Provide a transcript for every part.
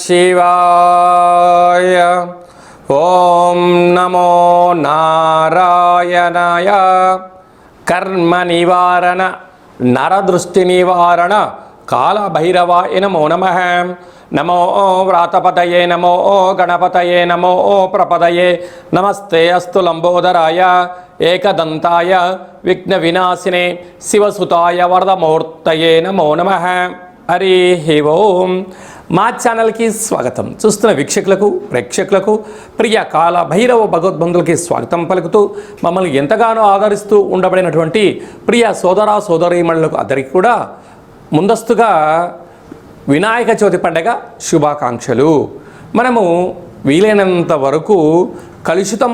శివాయ. ఓం నమో నారాయణాయ. కర్మ నివారణ నరదృష్టి నివారణ కాళభైరవాయ నమో నమః. నమో వ్రాతపతయే నమో గణపతయే నమో ప్రపదయే. నమస్తే అస్తు లంబోదరాయ ఏకదంతాయ విఘ్న వినాశినే శివసుతాయ వరదమూర్తయే నమో నమః. హరి ఓం. మా ఛానల్కి స్వాగతం. చూస్తున్న వీక్షకులకు ప్రేక్షకులకు ప్రియ కాల భైరవ భగవద్బంధులకి స్వాగతం పలుకుతూ మమ్మల్ని ఎంతగానో ఆదరిస్తూ ఉండబడినటువంటి ప్రియ సోదర సోదరీమణులకు అందరికీ కూడా ముందస్తుగా వినాయక చవితి పండగ శుభాకాంక్షలు. మనము వీలైనంత వరకు కలుషితం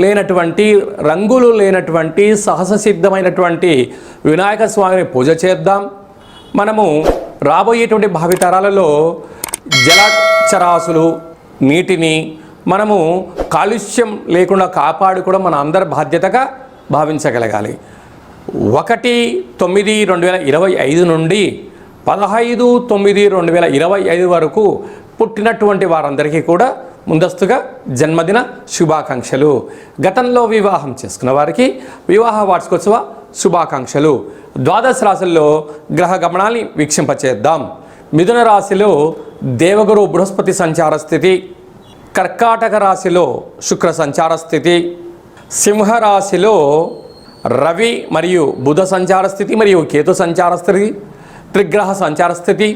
లేనటువంటి రంగులు లేనటువంటి సహజ సిద్ధమైనటువంటి వినాయక స్వామిని పూజ చేద్దాం. మనము రాబోయేటువంటి భావితరాలలో జలచరాశులు నీటిని మనము కాలుష్యం లేకుండా కాపాడుకోవడం మన అందరి బాధ్యతగా భావించగలగాలి. 1/9/2025 నుండి 15/9/2025 వరకు పుట్టినటువంటి వారందరికీ కూడా ముందస్తుగా జన్మదిన శుభాకాంక్షలు. గతంలో వివాహం చేసుకున్న వారికి వివాహ వార్షికోత్సవ శుభాకాంక్షలు. ద్వాదశ రాశుల్లో గ్రహ గమనాన్ని వీక్షింపచేద్దాం. మిథున రాశిలో దేవగురు బృహస్పతి సంచార స్థితి, కర్కాటక రాశిలో శుక్ర సంచార స్థితి, సింహరాశిలో రవి మరియు బుధ సంచార స్థితి మరియు కేతు సంచార స్థితి, త్రిగ్రహ సంచార స్థితి,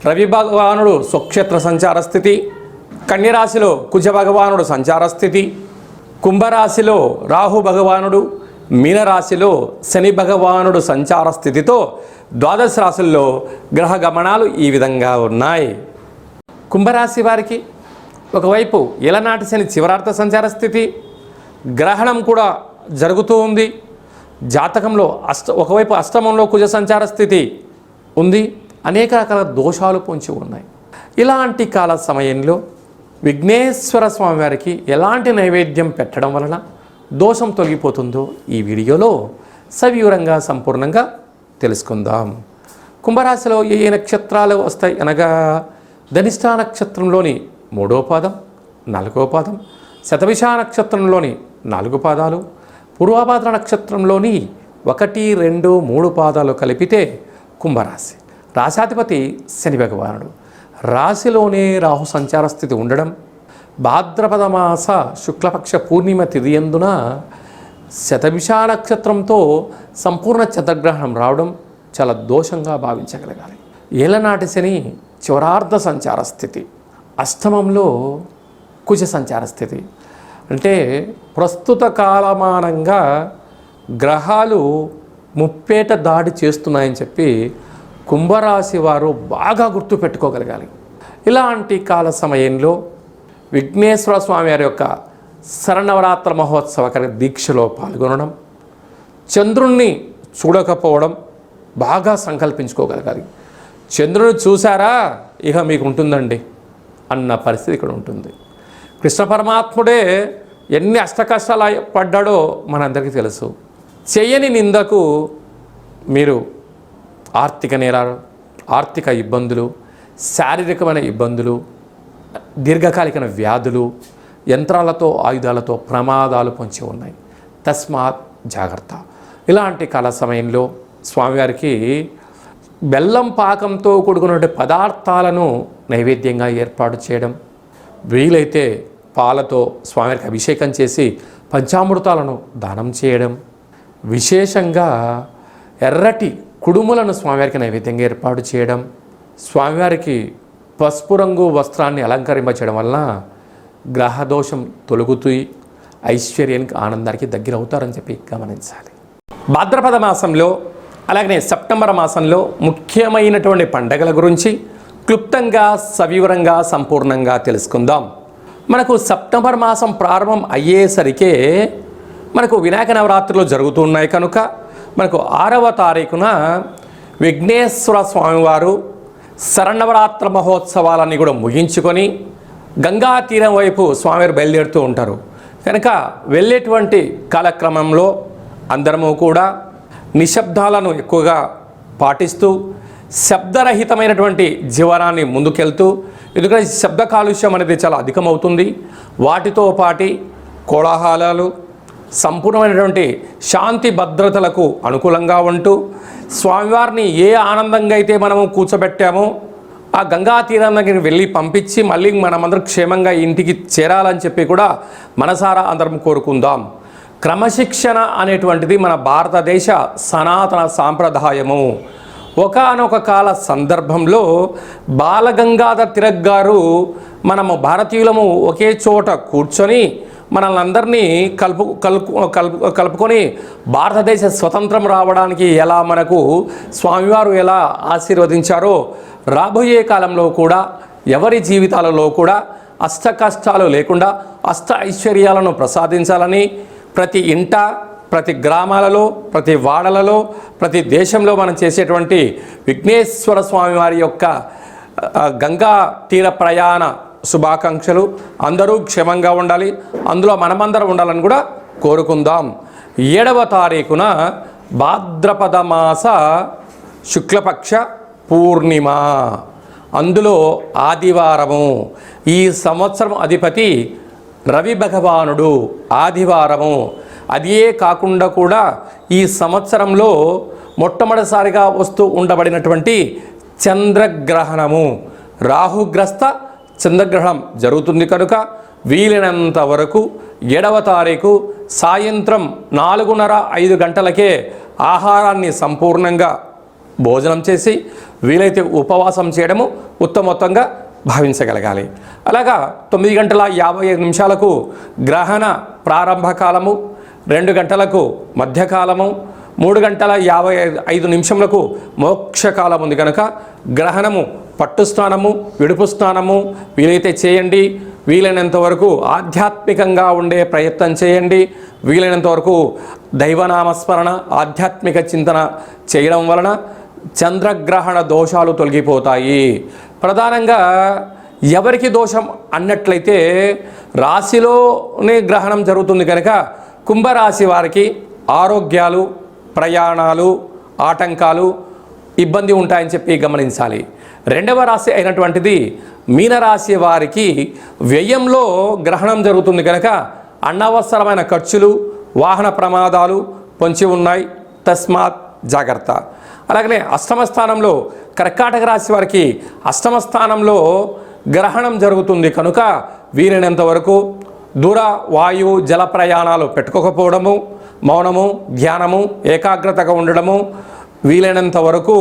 రవి భగవానుడు స్వక్షేత్ర సంచార స్థితి, కన్యరాశిలో కుజ భగవానుడు సంచార స్థితి, కుంభరాశిలో రాహు భగవానుడు, మీనరాశిలో శని భగవానుడు సంచార స్థితితో ద్వాదశ రాశుల్లో గ్రహ గమనాలు ఈ విధంగా ఉన్నాయి. కుంభరాశి వారికి ఒకవైపు ఏలనాటి శని చివరార్థ సంచార స్థితి, గ్రహణం కూడా జరుగుతూ ఉంది. జాతకంలో ఒకవైపు అష్టమంలో కుజ సంచార స్థితి ఉంది. అనేక రకాల దోషాలు పొంచి ఉన్నాయి. ఇలాంటి కాల సమయంలో విఘ్నేశ్వర స్వామి వారికి ఎలాంటి నైవేద్యం పెట్టడం వలన దోషం తొలగిపోతుందో ఈ వీడియోలో సవివరంగా సంపూర్ణంగా తెలుసుకుందాం. కుంభరాశిలో ఏ నక్షత్రాలు వస్తాయి అనగా ధనిష్ఠా నక్షత్రంలోని 3వ పాదం, 4వ పాదం, శతభిష నక్షత్రంలోని 4 పాదాలు, పూర్వభాద్ర నక్షత్రంలోని 1, 2, 3 పాదాలు కలిపితే కుంభరాశి. రాశాధిపతి శని భగవానుడు. రాశిలోనే రాహు సంచార స్థితి ఉండడం, భాద్రపద మాస శుక్లపక్ష పూర్ణిమ తిథియందున శతభిష నక్షత్రంతో సంపూర్ణ చంద్రగ్రహణం రావడం చాలా దోషంగా భావించగలగాలి. ఏలనాటి శని చివరార్ధ సంచార స్థితి, అష్టమంలో కుజ సంచార స్థితి. అంటే ప్రస్తుత కాలమానంగా గ్రహాలు ముప్పేట దాడి చేస్తున్నాయని చెప్పి కుంభరాశి వారు బాగా గుర్తుపెట్టుకోగలగాలి. ఇలాంటి కాల సమయంలో విఘ్నేశ్వర స్వామి వారి యొక్క శరన్నవరాత్ర మహోత్సవ దీక్షలో పాల్గొనడం, చంద్రుణ్ణి చూడకపోవడం బాగా సంకల్పించుకోగలగాలి. చంద్రుని చూసారా ఇక మీకు ఉంటుందండి అన్న పరిస్థితి ఇక్కడ ఉంటుంది. కృష్ణ పరమాత్ముడే ఎన్ని అష్టకష్టాలు పడ్డాడో మనందరికీ తెలుసు. చేయని నిందకు మీరు ఆర్థిక నేరాలు, ఆర్థిక ఇబ్బందులు, శారీరకమైన ఇబ్బందులు, దీర్ఘకాలికమైన వ్యాధులు, యంత్రాలతో ఆయుధాలతో ప్రమాదాలు పొంచి ఉన్నాయి. తస్మాత్ జాగ్రత్త. ఇలాంటి కాల సమయంలో స్వామివారికి బెల్లం పాకంతో కూడుకున్న పదార్థాలను నైవేద్యంగా ఏర్పాటు చేయడం, వీలైతే పాలతో స్వామివారికి అభిషేకం చేసి పంచామృతాలను దానం చేయడం, విశేషంగా ఎర్రటి కుడుములను స్వామివారికి నైవేద్యంగా ఏర్పాటు చేయడం, స్వామివారికి పసుపు రంగు వస్త్రాన్ని అలంకరింపచేయడం వలన గ్రహదోషం తొలగుతూ ఐశ్వర్యానికి ఆనందానికి దగ్గర అవుతారని చెప్పి గమనించాలి. భాద్రపద మాసంలో అలాగనే సెప్టెంబర్ మాసంలో ముఖ్యమైనటువంటి పండగల గురించి క్లుప్తంగా సవివరంగా సంపూర్ణంగా తెలుసుకుందాం. మనకు సెప్టెంబర్ మాసం ప్రారంభం అయ్యేసరికే మనకు వినాయక నవరాత్రులు జరుగుతున్నాయి కనుక మనకు 6వ తారీఖున విఘ్నేశ్వర స్వామివారు శరన్నవరాత్ర మహోత్సవాలన్నీ కూడా ముగించుకొని గంగా తీరం వైపు స్వామివారు బయలుదేరుతూ ఉంటారు కనుక వెళ్ళేటువంటి కాలక్రమంలో అందరము కూడా నిశ్శబ్దాలను ఎక్కువగా పాటిస్తూ శబ్దరహితమైనటువంటి జీవనాన్ని ముందుకెళ్తూ ఎందుకంటే శబ్ద కాలుష్యం అనేది చాలా అధికమవుతుంది. వాటితో పాటి కోలాహలాలు సంపూర్ణమైనటువంటి శాంతి భద్రతలకు అనుకూలంగా ఉంటూ స్వామివారిని ఏ ఆనందంగా అయితే మనము కూర్చోబెట్టామో ఆ గంగా తీరం దగ్గరికి వెళ్ళి పంపించి మళ్ళీ మనమందరం క్షేమంగా ఇంటికి చేరాలని చెప్పి కూడా మనసారా అందరం కోరుకుందాం. క్రమశిక్షణ అనేటువంటిది మన భారతదేశ సనాతన సాంప్రదాయము. ఒకానొక కాల సందర్భంలో బాలగంగాధర్ తిలక్ గారు మనము భారతీయులము ఒకే చోట కూర్చొని మనల్ని అందరినీ కలుపుకొని భారతదేశ స్వతంత్రం రావడానికి ఎలా మనకు స్వామివారు ఎలా ఆశీర్వదించారో రాబోయే కాలంలో కూడా ఎవరి జీవితాలలో కూడా అష్ట కష్టాలు లేకుండా అష్ట ఐశ్వర్యాలను ప్రసాదించాలని ప్రతి ఇంట, ప్రతి గ్రామాలలో, ప్రతి వాడలలో, ప్రతి దేశంలో మనం చేసేటువంటి విఘ్నేశ్వర స్వామి వారి యొక్క గంగా తీర ప్రయాణ శుభాకాంక్షలు. అందరూ క్షేమంగా ఉండాలి, అందులో మనమందరం ఉండాలని కూడా కోరుకుందాం. 7వ తారీఖున భాద్రపద మాస శుక్లపక్ష పూర్ణిమ, అందులో ఆదివారము. ఈ సంవత్సరం అధిపతి రవి భగవానుడు, ఆదివారము. అదే కాకుండా కూడా ఈ సంవత్సరంలో మొట్టమొదటిసారిగా వస్తూ ఉండబడినటువంటి చంద్రగ్రహణము, రాహుగ్రస్త చంద్రగ్రహణం జరుగుతుంది కనుక వీలైనంత వరకు 7వ తారీఖు సాయంత్రం 4:30-5 గంటలకే ఆహారాన్ని సంపూర్ణంగా భోజనం చేసి వీలైతే ఉపవాసం చేయడము ఉత్తమోత్తంగా భావించగలగాలి. అలాగా 9:55 గ్రహణ ప్రారంభ కాలము, 2 గంటలకు మధ్యకాలము, 3:55 మోక్షకాలం ఉంది కనుక గ్రహణము పట్టు స్నానము, విడుపు స్నానము వీలైతే చేయండి. వీలైనంత వరకు ఆధ్యాత్మికంగా ఉండే ప్రయత్నం చేయండి. వీలైనంత వరకు దైవనామస్మరణ, ఆధ్యాత్మిక చింతన చేయడం వలన చంద్రగ్రహణ దోషాలు తొలగిపోతాయి. ప్రధానంగా ఎవరికి దోషం అన్నట్లయితే రాశిలోనే గ్రహణం జరుగుతుంది కనుక కుంభరాశి వారికి ఆరోగ్యాలు, ప్రయాణాలు, ఆటంకాలు, ఇబ్బంది ఉంటాయని చెప్పి గమనించాలి. 2వ రాశి అయినటువంటిది మీనరాశి వారికి వ్యయంలో గ్రహణం జరుగుతుంది కనుక అనవసరమైన ఖర్చులు, వాహన ప్రమాదాలు పొంచి ఉన్నాయి, తస్మాత్ జాగ్రత్త. అలాగనే అష్టమ స్థానంలో కర్కాటక రాశి వారికి అష్టమ స్థానంలో గ్రహణం జరుగుతుంది కనుక వీలైనంత వరకు దూర వాయు జల ప్రయాణాలు పెట్టుకోకపోవడము, మౌనము, ధ్యానము, ఏకాగ్రతగా ఉండడము, వీలైనంత వరకు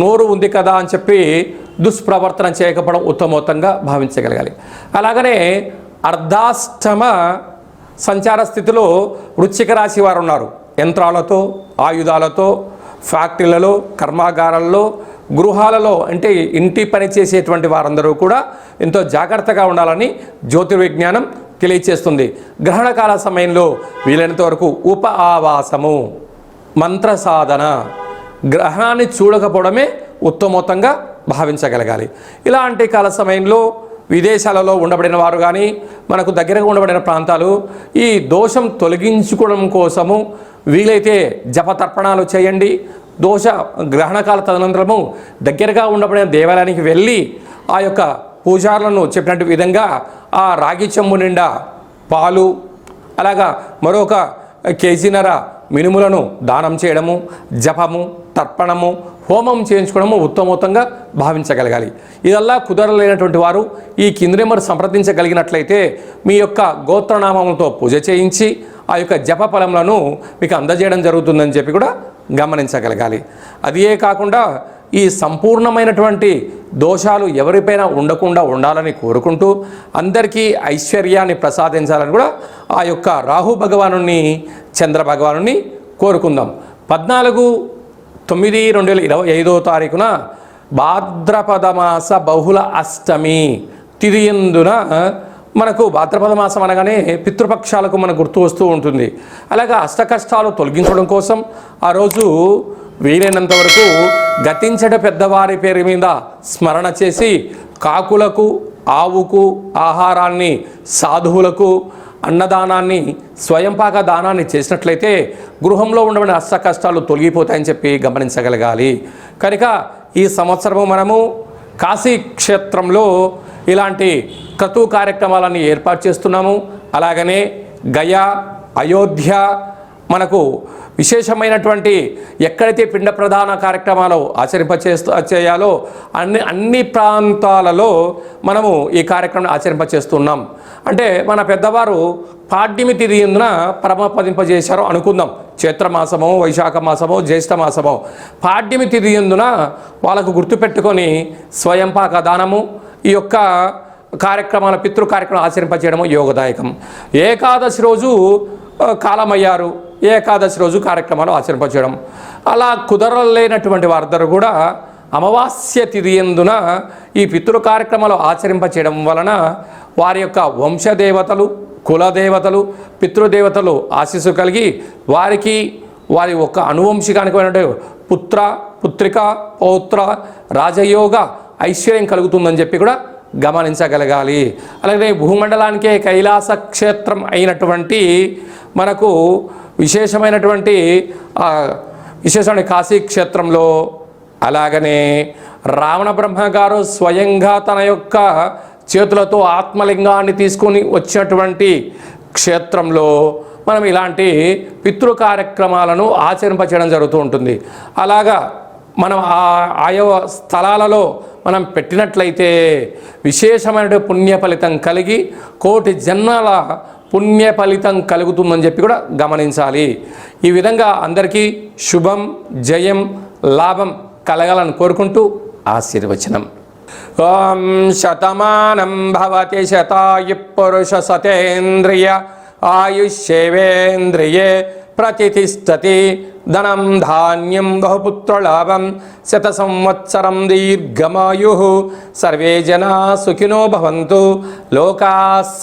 నోరు ఉంది కదా అని చెప్పి దుష్ప్రవర్తన చేయకపోవడం ఉత్తమోత్తంగా భావించగలగాలి. అలాగనే అర్ధాష్టమ సంచార స్థితిలో వృశ్చిక రాశి వారు ఉన్నారు. యంత్రాలతో, ఆయుధాలతో, ఫ్యాక్టరీలలో, కర్మాగారాల్లో, గృహాలలో అంటే ఇంటి పని చేసేటువంటి వారందరూ కూడా ఎంతో జాగ్రత్తగా ఉండాలని జ్యోతిర్విజ్ఞానం తెలియచేస్తుంది. గ్రహణకాల సమయంలో వీలైనంత వరకు ఉప ఆవాసము, మంత్ర సాధన, గ్రహణాన్ని చూడకపోవడమే ఉత్తమోత్తంగా భావించగలగాలి. ఇలాంటి కాల సమయంలో విదేశాలలో ఉండబడిన వారు కానీ మనకు దగ్గరగా ఉండబడిన ప్రాంతాలు ఈ దోషం తొలగించుకోవడం కోసము వీలైతే జపతర్పణాలు చేయండి. గ్రహణకాల తదనంతరము దగ్గరగా ఉండబడిన దేవాలయానికి వెళ్ళి ఆ యొక్క పూజారులను చెప్పినట్టు విధంగా ఆ రాగి చెంబు నిండా పాలు, అలాగా మరొక కేజీన్నర మినుములను దానం చేయడము, జపము, తర్పణము, హోమం చేయించుకోవడము ఉత్తమోత్తంగా భావించగలగాలి. ఇదల్లా కుదరలేనటువంటి వారు ఈ కింది నెంబర్ సంప్రదించగలిగినట్లయితే మీ యొక్క గోత్రనామములతో పూజ చేయించి ఆ యొక్క జప ఫలములను మీకు అందజేయడం జరుగుతుందని చెప్పి కూడా గమనించగలగాలి. అదే కాకుండా ఈ సంపూర్ణమైనటువంటి దోషాలు ఎవరిపైన ఉండకుండా ఉండాలని కోరుకుంటూ అందరికీ ఐశ్వర్యాన్ని ప్రసాదించాలని కూడా ఆ యొక్క రాహు భగవాను, చంద్ర భగవాను కోరుకుందాం. 14/9/2025 భాద్రపద మాస బహుళ అష్టమి తిథియందున మనకు భాద్రపద మాసం అనగానే పితృపక్షాలకు మనకు గుర్తు వస్తూ ఉంటుంది. అలాగే అష్ట కష్టాలు తొలగించడం కోసం ఆ రోజు వీలైనంత వరకు గతించట పెద్దవారి పేరు మీద స్మరణ చేసి కాకులకు, ఆవుకు ఆహారాన్ని, సాధువులకు అన్నదానాన్ని, స్వయంపాక దానాన్ని చేసినట్లయితే గృహంలో ఉండబడిన అష్ట కష్టాలు తొలగిపోతాయని చెప్పి గమనించగలగాలి. కనుక ఈ సంవత్సరము మనము కాశీ క్షేత్రంలో ఇలాంటి క్రతువు కార్యక్రమాలన్నీ ఏర్పాటు చేస్తున్నాము. అలాగనే గయా, అయోధ్య, మనకు విశేషమైనటువంటి ఎక్కడైతే పిండ ప్రధాన కార్యక్రమాలు చేయాలో అన్ని ప్రాంతాలలో మనము ఈ కార్యక్రమం ఆచరింపచేస్తున్నాం. అంటే మన పెద్దవారు పాడ్యమి తిథి ఎందున పరమపదింపజేశారు అనుకుందాం. చైత్రమాసమో, వైశాఖ మాసమో, జ్యేష్ఠ మాసమో పాడ్యమి తిథి ఎందున వాళ్ళకు గుర్తుపెట్టుకొని స్వయంపాక దానము ఈ యొక్క కార్యక్రమాల పితృ కార్యక్రమం ఆచరింపచేయడము యోగదాయకం. ఏకాదశి రోజు కాలమయ్యారు, ఏకాదశి రోజు కార్యక్రమాలు ఆచరింపచేయడం. అలా కుదరలేనటువంటి వారందరూ కూడా అమావాస్య తిథి ఎందున ఈ పితృ కార్యక్రమాలు ఆచరింపచేయడం వలన వారి యొక్క వంశదేవతలు, కులదేవతలు, పితృదేవతలు ఆశీస్సు కలిగి వారికి వారి యొక్క అనువంశికానికి పుత్ర, పుత్రిక, పౌత్ర, రాజయోగ ఐశ్వర్యం కలుగుతుందని చెప్పి కూడా గమనించగలగాలి. అలాగే భూమండలానికే కైలాస క్షేత్రం అయినటువంటి మనకు విశేషమైన కాశీ క్షేత్రంలో అలాగనే రావణ బ్రహ్మ గారు స్వయంగా తన యొక్క చేతులతో ఆత్మలింగాన్ని తీసుకొని వచ్చినటువంటి క్షేత్రంలో మనం ఇలాంటి పితృ కార్యక్రమాలను ఆచరింపచేయడం జరుగుతూ ఉంటుంది. అలాగా మనం ఆయా స్థలాలలో మనం పెట్టినట్లయితే విశేషమైన పుణ్య ఫలితం కలిగి కోటి జన్మల పుణ్య ఫలితం కలుగుతుందని చెప్పి కూడా గమనించాలి. ఈ విధంగా అందరికీ శుభం, జయం, లాభం కలగాలని కోరుకుంటూ ఆశీర్వచనం. ఓం శతమానం భవతి శతాయు పురుష సతేంద్రియ ఆయుష్యేవేంద్రియే ప్రతిష్టతి ధనం ధాన్యం బహుపుత్రలాభం శత సంవత్సరం దీర్ఘమాయు సర్వే జనా సుఖినో భవంతు లోకా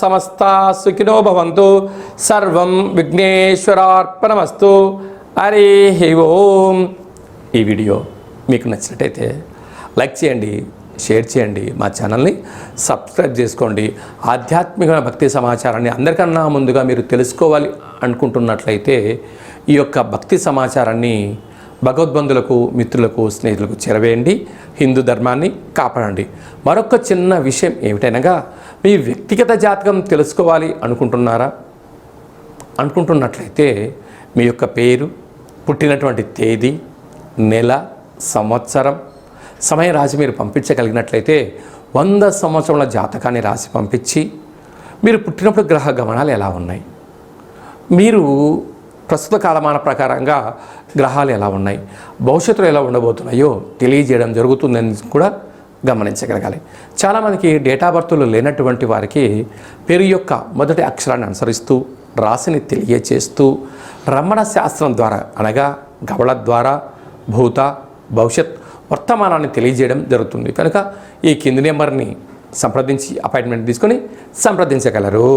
సమస్తా సుఖినో భవంతు సర్వం విఘ్నేశ్వరార్పణమస్తు. హరి ఓం. ఈ వీడియో మీకు నచ్చినట్టయితే లైక్ చేయండి, షేర్ చేయండి, మా ఛానల్ని సబ్స్క్రైబ్ చేసుకోండి. ఆధ్యాత్మిక భక్తి సమాచారాన్ని అందరికన్నా ముందుగా మీరు తెలుసుకోవాలి అనుకుంటున్నట్లయితే ఈ యొక్క భక్తి సమాచారాన్ని భగవద్బంధులకు, మిత్రులకు, స్నేహితులకు చేరవేయండి. హిందూ ధర్మాన్ని కాపాడండి. మరొక చిన్న విషయం ఏమిటనగా, మీ వ్యక్తిగత జాతకం తెలుసుకోవాలి అనుకుంటున్నట్లయితే మీ యొక్క పేరు, పుట్టినటువంటి తేదీ, నెల, సంవత్సరం, సమయం రాసి మీరు పంపించగలిగినట్లయితే 100 సంవత్సరాల జాతకాన్ని రాసి పంపించి మీరు పుట్టినప్పుడు గ్రహ గమనాలు ఎలా ఉన్నాయి, మీరు ప్రస్తుత కాలమాన ప్రకారంగా గ్రహాలు ఎలా ఉన్నాయి, భవిష్యత్తులో ఎలా ఉండబోతున్నాయో తెలియజేయడం జరుగుతుందని కూడా గమనించగలగాలి. చాలామందికి డేటా బర్త్లు లేనటువంటి వారికి పేరు యొక్క మొదటి అక్షరాన్ని అనుసరిస్తూ రాశిని తెలియచేస్తూ రమణ శాస్త్రం ద్వారా అనగా గవళ ద్వారా భూత, భవిష్యత్, వర్తమానాన్ని తెలియజేయడం జరుగుతుంది. కనుక ఈ కింది నెంబర్ని సంప్రదించి అపాయింట్మెంట్ తీసుకొని సంప్రదించగలరు.